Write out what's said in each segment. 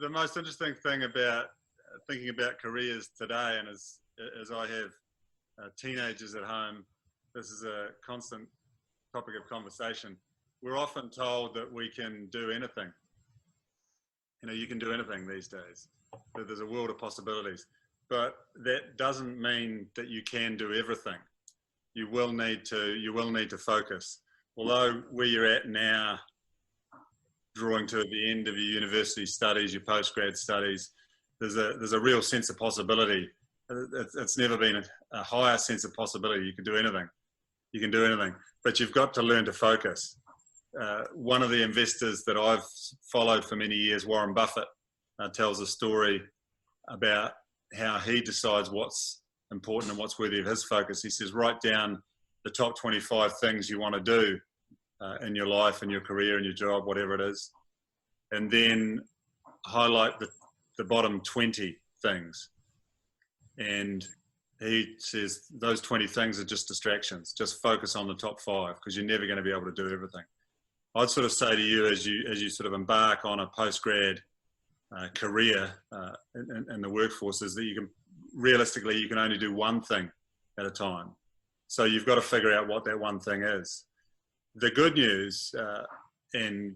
the most interesting thing about thinking about careers today, and as I have teenagers at home, this is a constant topic of conversation. We're often told that we can do anything. You know, you can do anything these days. That there's a world of possibilities. But that doesn't mean that you can do everything. You will need to focus. Although where you're at now, drawing to the end of your university studies, your postgrad studies, there's a real sense of possibility. It's never been a higher sense of possibility. You can do anything. You can do anything, but you've got to learn to focus. One of the investors that I've followed for many years, Warren Buffett, tells a story about how he decides what's important and what's worthy of his focus. He says, write down the top 25 things you want to do in your life, in your career, in your job, whatever it is, and then highlight the bottom 20 things. And he says those 20 things are just distractions. Just focus on the top 5 because you're never going to be able to do everything. I'd sort of say to you as you sort of embark on a postgrad career in the workforce is that realistically you can only do one thing at a time. So you've got to figure out what that one thing is. The good news, and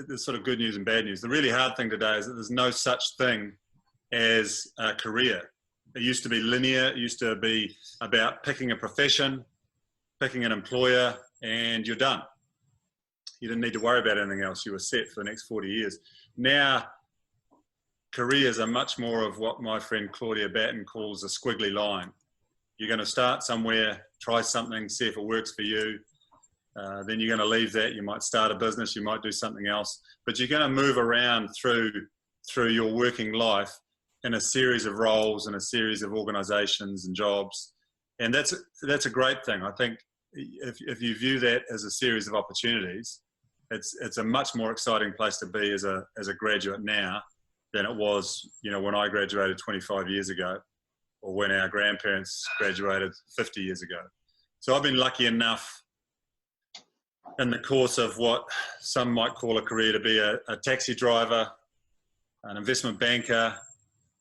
there's sort of good news and bad news. The really hard thing today is that there's no such thing as a career. It used to be linear. It used to be about picking a profession, picking an employer, and you're done. You didn't need to worry about anything else. You were set for the next 40 years. Now, careers are much more of what my friend Claudia Batten calls a squiggly line. You're going to start somewhere, try something, see if it works for you. Then you're going to leave that. You might start a business. You might do something else. But you're going to move around through your working life in a series of roles and a series of organizations and jobs. And that's a great thing. I think if you view that as a series of opportunities, it's a much more exciting place to be as a graduate now than it was, when I graduated 25 years ago, or when our grandparents graduated 50 years ago. So I've been lucky enough in the course of what some might call a career to be a taxi driver, an investment banker,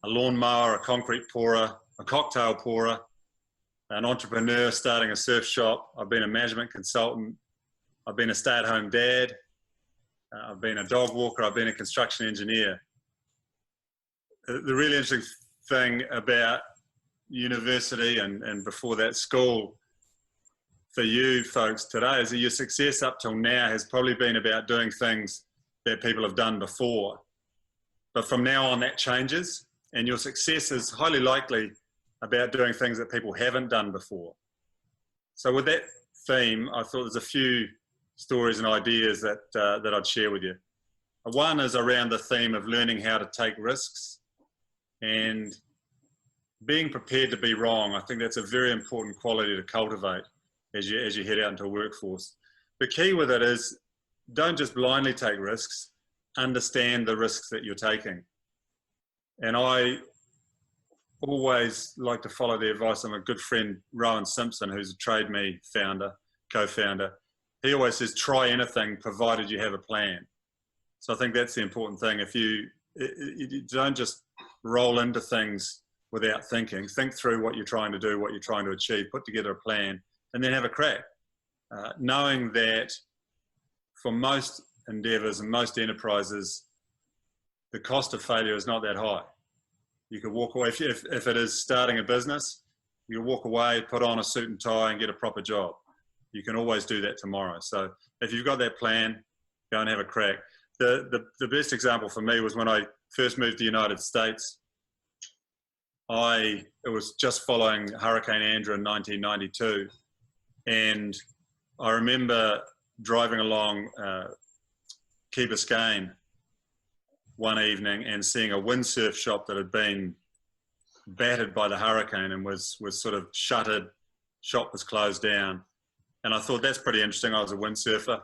a lawnmower, a concrete pourer, a cocktail pourer, an entrepreneur starting a surf shop. I've been a management consultant. I've been a stay-at-home dad. I've been a dog walker. I've been a construction engineer. The really interesting thing about university and before that school for you folks today is that your success up till now has probably been about doing things that people have done before. But from now on, that changes, and your success is highly likely about doing things that people haven't done before. So with that theme, I thought there's a few stories and ideas that I'd share with you. One is around the theme of learning how to take risks and being prepared to be wrong. I think that's a very important quality to cultivate as you head out into a workforce. The key with it is don't just blindly take risks, understand the risks that you're taking. And I always like to follow the advice of my good friend Rowan Simpson, who's a Trade Me co-founder. He always says, try anything provided you have a plan. So I think that's the important thing. If you don't just roll into things without thinking, think through what you're trying to do, what you're trying to achieve, put together a plan, and then have a crack. Knowing that for most endeavors and most enterprises, the cost of failure is not that high. You could walk away, if it is starting a business, you can walk away, put on a suit and tie and get a proper job. You can always do that tomorrow. So if you've got that plan, go and have a crack. The best example for me was when I first moved to the United States. It was just following Hurricane Andrew in 1992. And I remember driving along Key Biscayne one evening and seeing a windsurf shop that had been battered by the hurricane and was sort of shuttered. Shop was closed down. And I thought, that's pretty interesting. I was a windsurfer.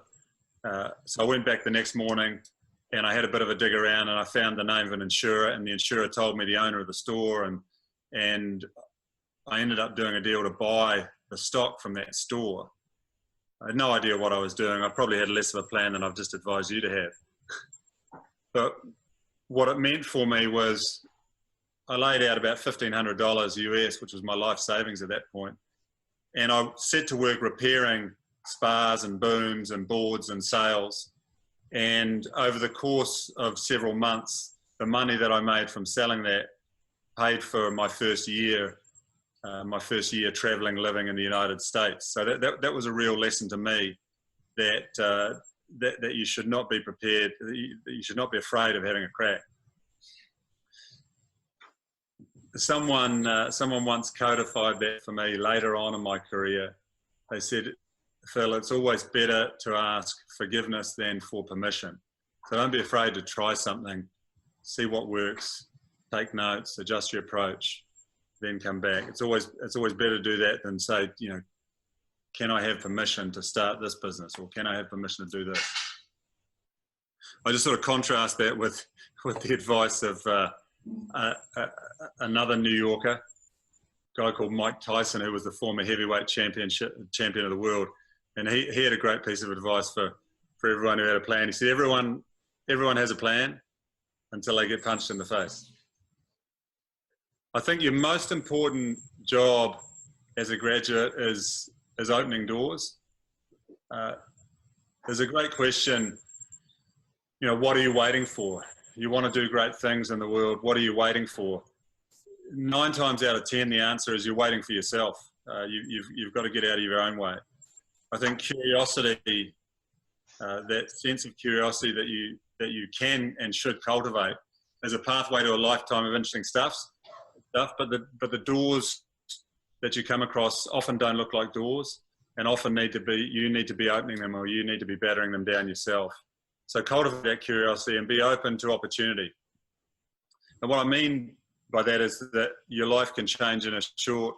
So I went back the next morning and I had a bit of a dig around and I found the name of an insurer, and the insurer told me the owner of the store, and I ended up doing a deal to buy the stock from that store. I had no idea what I was doing. I probably had less of a plan than I've just advised you to have. But what it meant for me was I laid out about $1,500 US, which was my life savings at that point. And I set to work repairing spars and booms and boards and sails. And over the course of several months, the money that I made from selling that paid for my first year traveling, living in the United States. So that was a real lesson to me that you should not be prepared, that you should not be afraid of having a crack. Someone once codified that for me later on in my career. They said, Phil, it's always better to ask forgiveness than for permission. So don't be afraid to try something, see what works, take notes, adjust your approach, then come back. It's always better to do that than say, you know, can I have permission to start this business, or can I have permission to do this? I just sort of contrast that with the advice of another New Yorker, a guy called Mike Tyson, who was the former heavyweight champion of the world. And he had a great piece of advice for everyone who had a plan. He said, everyone has a plan until they get punched in the face. I think your most important job as a graduate is opening doors. There's a great question, you know, what are you waiting for? You want to do great things in the world. What are you waiting for? 9 times out of 10, the answer is you're waiting for yourself. You've got to get out of your own way. I think curiosity, that sense of curiosity that you can and should cultivate, is a pathway to a lifetime of interesting stuff. But the doors that you come across often don't look like doors, and often you need to be opening them, or you need to be battering them down yourself. So cultivate that curiosity and be open to opportunity. And what I mean by that is that your life can change in a short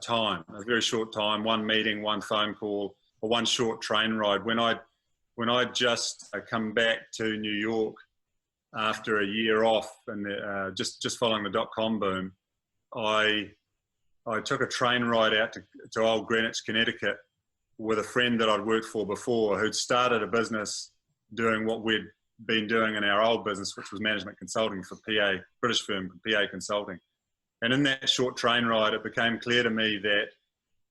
time, a very short time, one meeting, one phone call, or one short train ride. When I just come back to New York after a year off and just following the .com boom, I took a train ride out to Old Greenwich, Connecticut, with a friend that I'd worked for before, who'd started a business doing what we'd been doing in our old business, which was management consulting for British firm PA Consulting. And in that short train ride, it became clear to me that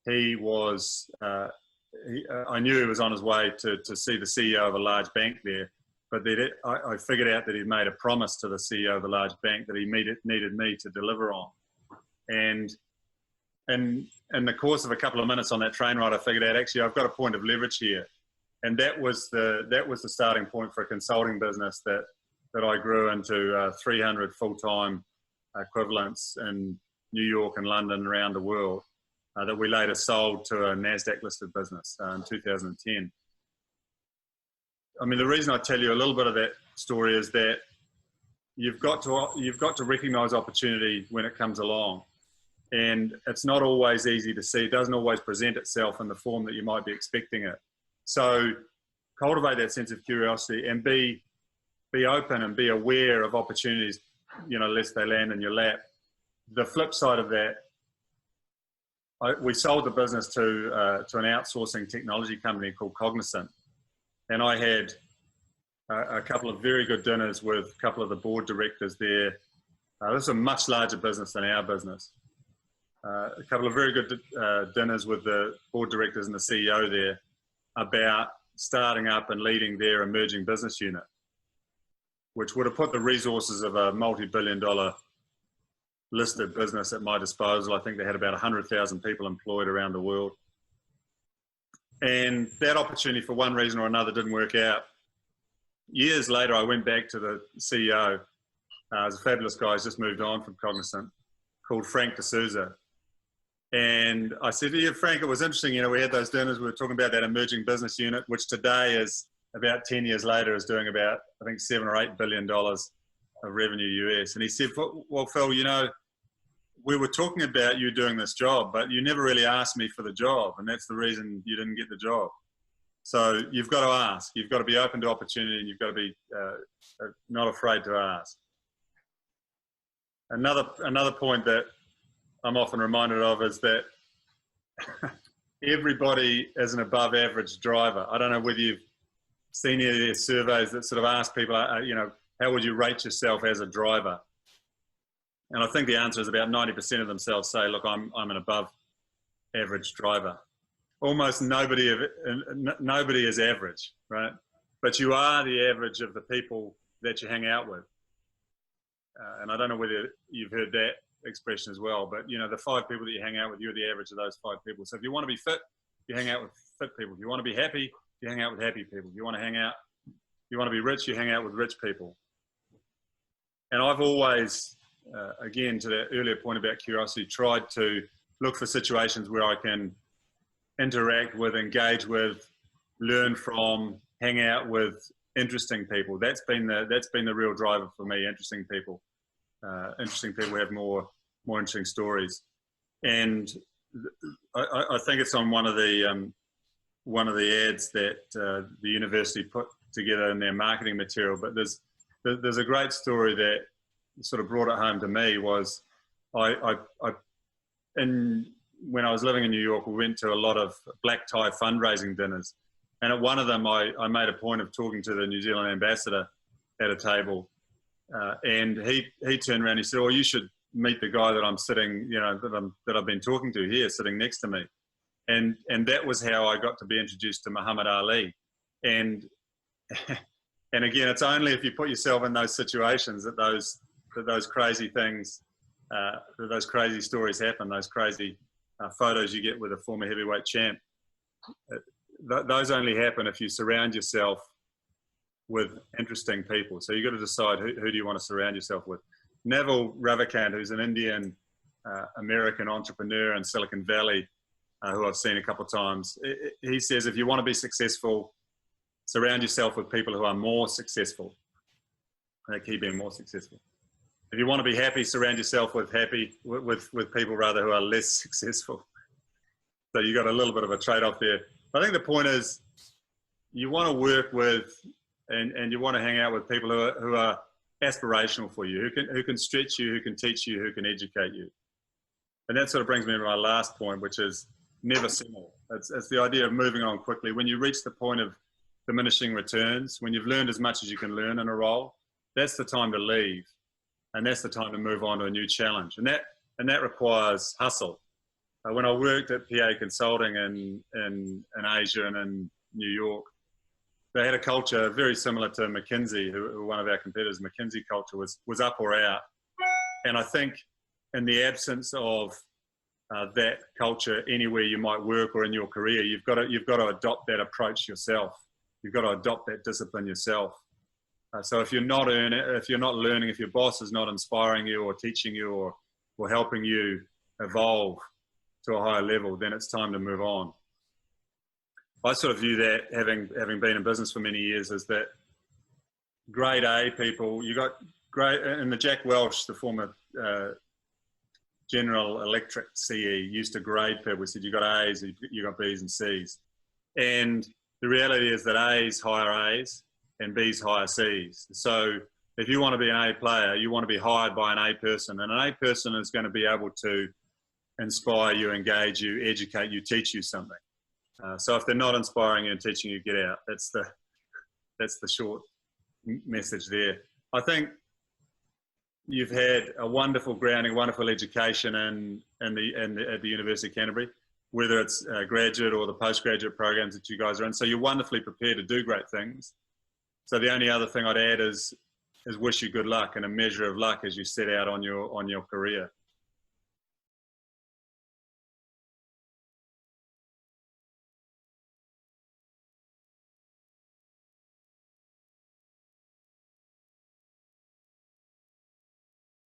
he was, I knew he was on his way to see the CEO of a large bank there, but I figured out that he'd made a promise to the CEO of a large bank that he needed me to deliver on. And in the course of a couple of minutes on that train ride, I figured out, actually, I've got a point of leverage here. And that was the starting point for a consulting business that I grew into 300 full-time equivalents in New York and London and around the world, that we later sold to a NASDAQ listed business in 2010. I mean, the reason I tell you a little bit of that story is that you've got to recognize opportunity when it comes along. And it's not always easy to see. It doesn't always present itself in the form that you might be expecting it. So cultivate that sense of curiosity and be open and be aware of opportunities, you know, lest they land in your lap. The flip side of that, we sold the business to an outsourcing technology company called Cognizant. And I had a couple of very good dinners with a couple of the board directors there. This is a much larger business than our business. A couple of very good dinners with the board directors and the CEO there about starting up and leading their emerging business unit, which would have put the resources of a multi-billion-dollar listed business at my disposal. I think they had about 100,000 people employed around the world. And that opportunity, for one reason or another, didn't work out. Years later, I went back to the CEO. He's a fabulous guy. He's just moved on from Cognizant, called Frank D'Souza. And I said, yeah, Frank, it was interesting. You know, we had those dinners. We were talking about that emerging business unit, which today is about 10 years later is doing about, I think, $7 or $8 billion of revenue US. And he said, well, Phil, you know, we were talking about you doing this job, but you never really asked me for the job. And that's the reason you didn't get the job. So you've got to ask. You've got to be open to opportunity, and you've got to be not afraid to ask. Another point that I'm often reminded of is that everybody is an above average driver. I don't know whether you've seen any of these surveys that sort of ask people, you know, how would you rate yourself as a driver? And I think the answer is about 90% of themselves say, look, I'm an above average driver. Almost nobody is average, right? But you are the average of the people that you hang out with. And I don't know whether you've heard that expression as well, but you know, the 5 people that you hang out with, you're the average of those 5 people. So if you want to be fit, you hang out with fit people. If you want to be happy, you hang out with happy people. If you want to be rich, you hang out with rich people. And I've always, again, to that earlier point about curiosity, tried to look for situations where I can interact with, engage with, learn from, hang out with interesting people. That's been the real driver for me. Interesting people have more interesting stories. And I think it's on one of the ads that the university put together in their marketing material. But there's a great story that sort of brought it home to me. Was when I was living in New York, we went to a lot of black tie fundraising dinners. And at one of them, I made a point of talking to the New Zealand ambassador at a table. And he turned around and he said, "Oh, you should meet the guy that I'm sitting, you know, that I've been talking to here, sitting next to me." And that was how I got to be introduced to Muhammad Ali. And again, it's only if you put yourself in those situations that those crazy things, that those crazy stories happen, those crazy photos you get with a former heavyweight champ. Those only happen if you surround yourself with interesting people. So you've got to decide who do you want to surround yourself with. Neville Ravikant, who's an Indian American entrepreneur in Silicon Valley, who I've seen a couple of times, he says if you want to be successful, surround yourself with people who are more successful. They keep being more successful. If you want to be happy, surround yourself with people rather who are less successful. So you got a little bit of a trade-off there. I think the point is you want to work with and you want to hang out with people who are aspirational for you, who can stretch you, who can teach you, who can educate you. And that sort of brings me to my last point, which is never settle. It's the idea of moving on quickly. When you reach the point of diminishing returns, when you've learned as much as you can learn in a role, that's the time to leave. And that's the time to move on to a new challenge. And that requires hustle. When I worked at PA Consulting in Asia and in New York, they had a culture very similar to McKinsey, who were one of our competitors. McKinsey culture was up or out. And I think in the absence of that culture anywhere you might work or in your career, you've got to adopt that approach yourself. You've got to adopt that discipline yourself. So if you're not learning, if your boss is not inspiring you or teaching you or helping you evolve to a higher level, then it's time to move on. I sort of view that, having been in business for many years, as that grade A people, you got great, and the Jack Welch, the former General Electric CE, used to grade people. He said, you got A's, you got B's and C's. And the reality is that A's hire A's and B's hire C's. So if you want to be an A player, you want to be hired by an A person, and an A person is going to be able to inspire you, engage you, educate you, teach you something. So if they're not inspiring you and teaching you, get out. That's the short message there. I think you've had a wonderful grounding, wonderful education at the University of Canterbury, whether it's graduate or the postgraduate programs that you guys are in. So you're wonderfully prepared to do great things. So the only other thing I'd add is wish you good luck and a measure of luck as you set out on your career.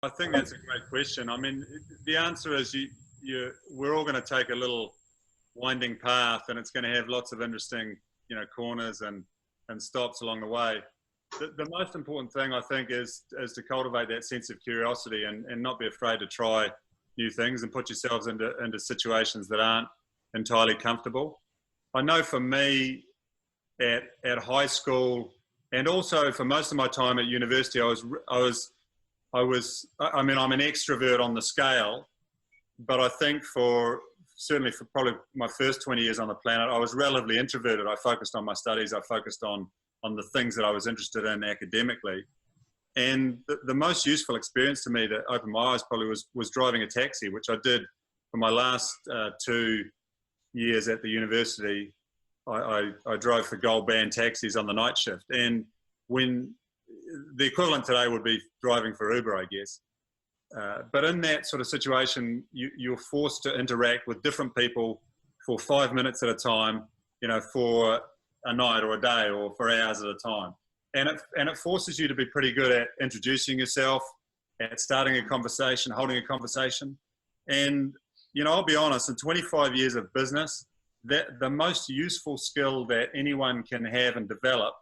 I think that's a great question. I mean, the answer is we're all going to take a little winding path, and it's going to have lots of interesting, corners and stops along the way. The most important thing, I think, is to cultivate that sense of curiosity and not be afraid to try new things and put yourselves into situations that aren't entirely comfortable. I know for me at high school, and also for most of my time at university, I'm an extrovert on the scale, but I think certainly for probably my first 20 years on the planet, I was relatively introverted. I focused on my studies. I focused on the things that I was interested in academically. And the most useful experience to me that opened my eyes probably was driving a taxi, which I did for my last 2 years at the university. I drove for gold band taxis on the night shift. And when the equivalent today would be driving for Uber, I guess. But in that sort of situation, you're forced to interact with different people for 5 minutes at a time, for a night or a day or for hours at a time. And it forces you to be pretty good at introducing yourself, at starting a conversation, holding a conversation. And, I'll be honest, in 25 years of business, that the most useful skill that anyone can have and develop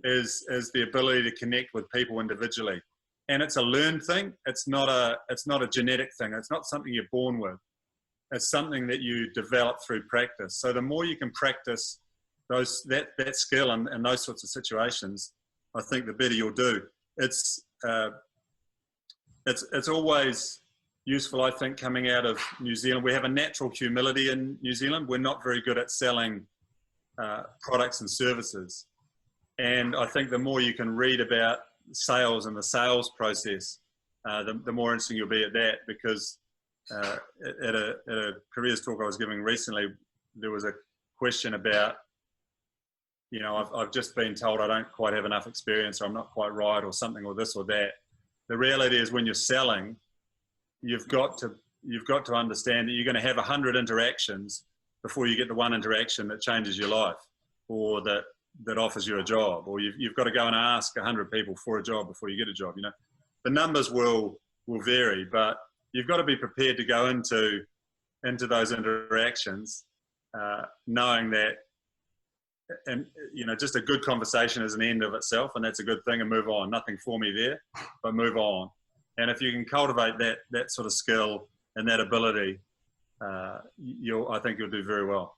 is the ability to connect with people individually. And it's a learned thing. It's not a genetic thing. It's not something you're born with. It's something that you develop through practice. So the more you can practice that skill in those sorts of situations, I think the better you'll do. It's always useful, I think, coming out of New Zealand. We have a natural humility in New Zealand. We're not very good at selling products and services. And I think the more you can read about sales and the sales process, the more interesting you'll be at that. Because at a careers talk I was giving recently, there was a question about, I've just been told I don't quite have enough experience, or I'm not quite right, or something, or this or that. The reality is, when you're selling, you've got to understand that you're going to have 100 interactions before you get the one interaction that changes your life, or that offers you a job, or you've got to go and ask 100 people for a job before you get a job. The numbers will vary, but you've got to be prepared to go into those interactions, knowing that, and just a good conversation is an end of itself, and that's a good thing, and move on. Nothing for me there, but move on. And if you can cultivate that sort of skill and that ability, I think you'll do very well.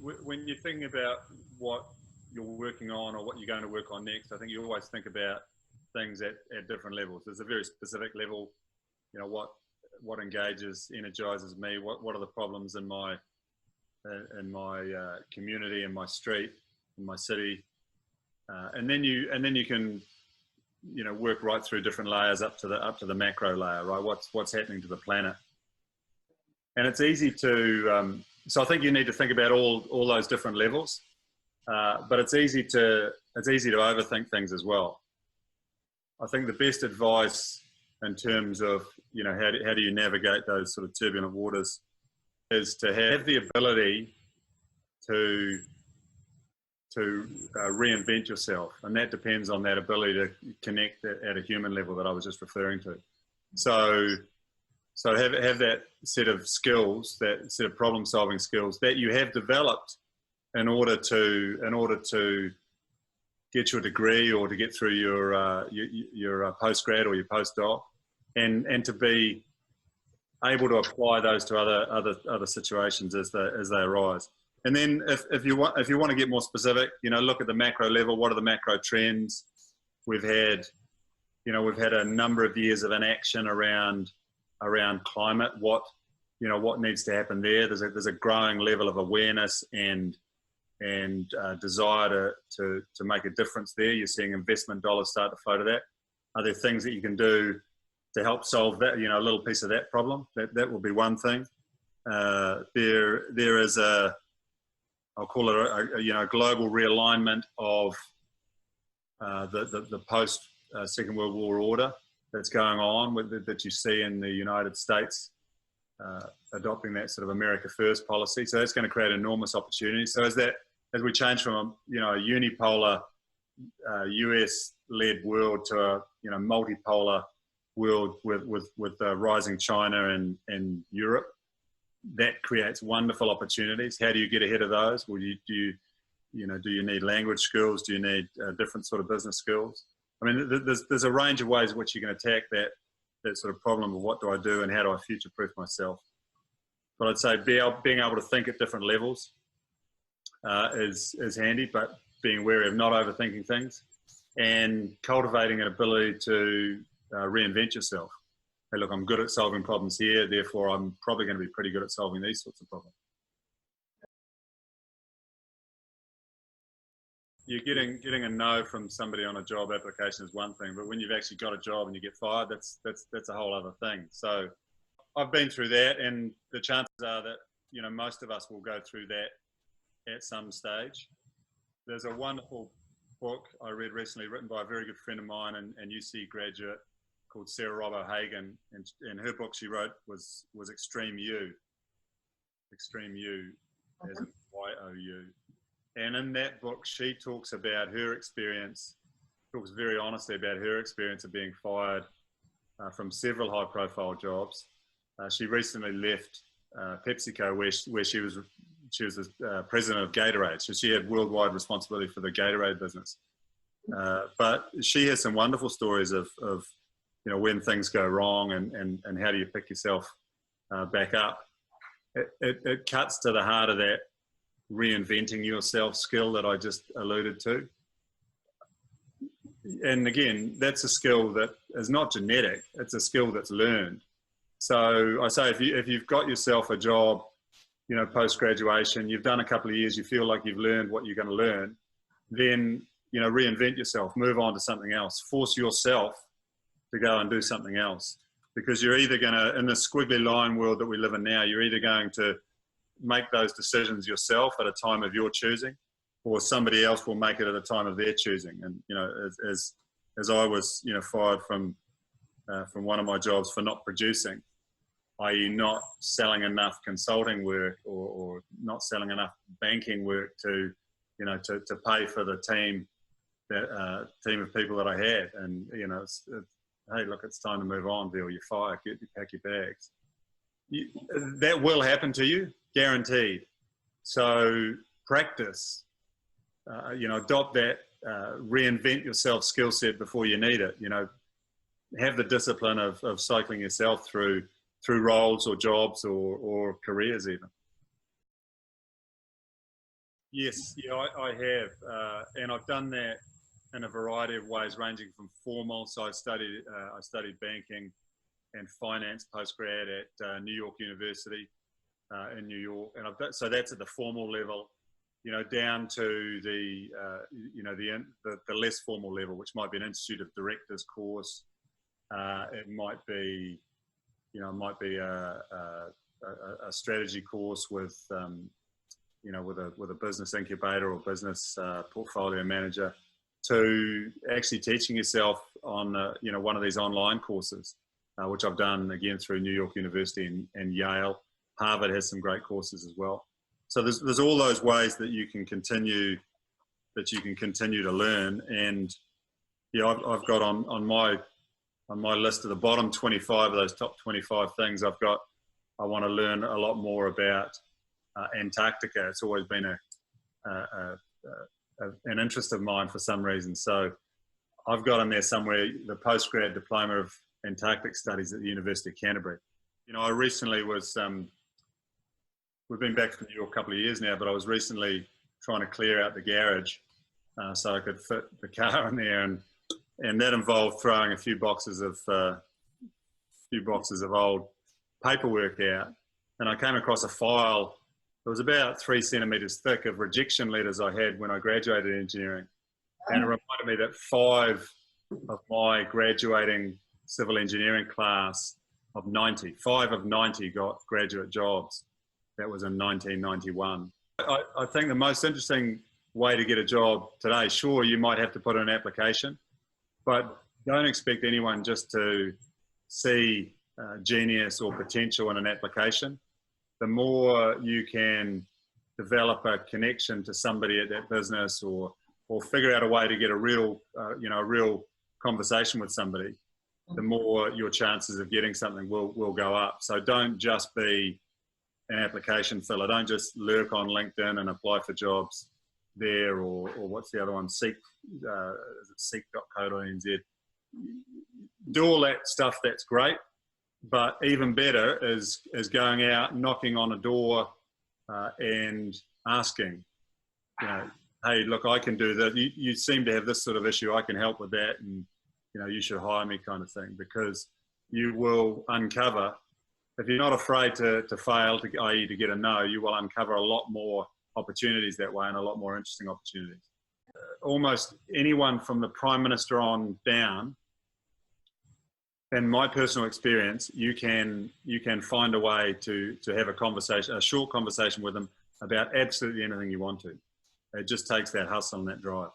When you're thinking about what you're working on or what you're going to work on next, I think you always think about things at different levels. There's a very specific level, what engages, energizes me, what are the problems in my community, in my street, in my city, and then you can work right through different layers up to the macro layer, right? What's happening to the planet. And it's easy to so I think you need to think about all those different levels, but it's easy to overthink things as well. I think the best advice in terms of how do you navigate those sort of turbulent waters is to have the ability to reinvent yourself, and that depends on that ability to connect at a human level that I was just referring to. So have that set of skills, that set of problem-solving skills that you have developed in order to get your degree or to get through your postgrad or your postdoc, and to be able to apply those to other situations as they arise. And then if you want to get more specific, look at the macro level. What are the macro trends? We've had a number of years of inaction around climate. What needs to happen there? There's a growing level of awareness and desire to make a difference there. You're seeing investment dollars start to flow to that. Are there things that you can do to help solve that? A little piece of that problem. That will be one thing. There is I'll call it a global realignment of the post Second World War order that's going on that you see in the United States adopting that sort of America First policy. So that's going to create enormous opportunities. So as we change from a unipolar US-led world to a multipolar world with rising China and Europe, that creates wonderful opportunities. How do you get ahead of those? Well, do you need language skills? Do you need different sort of business skills? I mean, there's a range of ways in which you can attack that sort of problem of what do I do and how do I future-proof myself. But I'd say being able to think at different levels is handy, but being wary of not overthinking things and cultivating an ability to reinvent yourself. Hey, look, I'm good at solving problems here, therefore I'm probably going to be pretty good at solving these sorts of problems. getting a no from somebody on a job application is one thing, but when you've actually got a job and you get fired, that's a whole other thing. So I've been through that, and the chances are that most of us will go through that at some stage. There's a wonderful book I read recently, written by a very good friend of mine and UC graduate, called Sarah Robb O'Hagan, and her book she wrote was Extreme You, as in YOU. And in that book, she talks about her experience, talks very honestly about her experience of being fired from several high-profile jobs. She recently left PepsiCo, where she was the president of Gatorade, so she had worldwide responsibility for the Gatorade business. But she has some wonderful stories of when things go wrong and how do you pick yourself back up. It cuts to the heart of that reinventing yourself skill that I just alluded to. And again, that's a skill that is not genetic, it's a skill that's learned. So I say, if you've got yourself a job, post-graduation, you've done a couple of years, you feel like you've learned what you're going to learn, then, reinvent yourself, move on to something else, force yourself to go and do something else. Because you're either going to, in the squiggly line world that we live in now, you're either going to make those decisions yourself at a time of your choosing, or somebody else will make it at a time of their choosing. And as I was fired from one of my jobs for not producing, i.e. not selling enough consulting work or not selling enough banking work to pay for the team of people that I had. And hey, look, it's time to move on, Veal, you're fired, pack your bags. That will happen to you, guaranteed. So practice, adopt that reinvent yourself skill set before you need it. Have the discipline of cycling yourself through roles or jobs or careers even. Yes, yeah, I have, and I've done that in a variety of ways, ranging from formal. So I studied banking and finance postgrad at New York University in New York, and so that's at the formal level, down to the less formal level, which might be an Institute of Directors course. It might be a strategy course with a business incubator or business portfolio manager, to actually teaching yourself on one of these online courses, which I've done again through New York University and Yale. Harvard has some great courses as well. So there's all those ways that you can continue to learn. And I've got on my list of the bottom 25 of those top 25 things, I want to learn a lot more about Antarctica. It's always been an interest of mine for some reason. So I've got in there somewhere the postgrad diploma of Antarctic Studies at the University of Canterbury. I recently was, we've been back from New York a couple of years now, but I was recently trying to clear out the garage so I could fit the car in there, and that involved throwing a few boxes of old paperwork out. And I came across a file that was about 3 centimeters thick of rejection letters I had when I graduated engineering. And it reminded me that 5 of my graduating civil engineering class of 90, 5 of 90 got graduate jobs. That was in 1991. I think the most interesting way to get a job today, sure, you might have to put in an application, but don't expect anyone just to see genius or potential in an application. The more you can develop a connection to somebody at that business, or figure out a way to get a real conversation with somebody, the more your chances of getting something will go up. So don't just be an application filler. Don't just lurk on LinkedIn and apply for jobs there, or what's the other one? Seek, is it seek.co.nz? Do all that stuff, that's great. But even better is going out, knocking on a door and asking, hey, look, I can do that. You seem to have this sort of issue. I can help with that. And, you should hire me, kind of thing, because you will uncover, if you're not afraid to fail, i.e. to get a no, you will uncover a lot more opportunities that way, and a lot more interesting opportunities. almost anyone from the Prime Minister on down, and my personal experience, you can find a way to have a conversation, a short conversation with them about absolutely anything you want to. It just takes that hustle and that drive.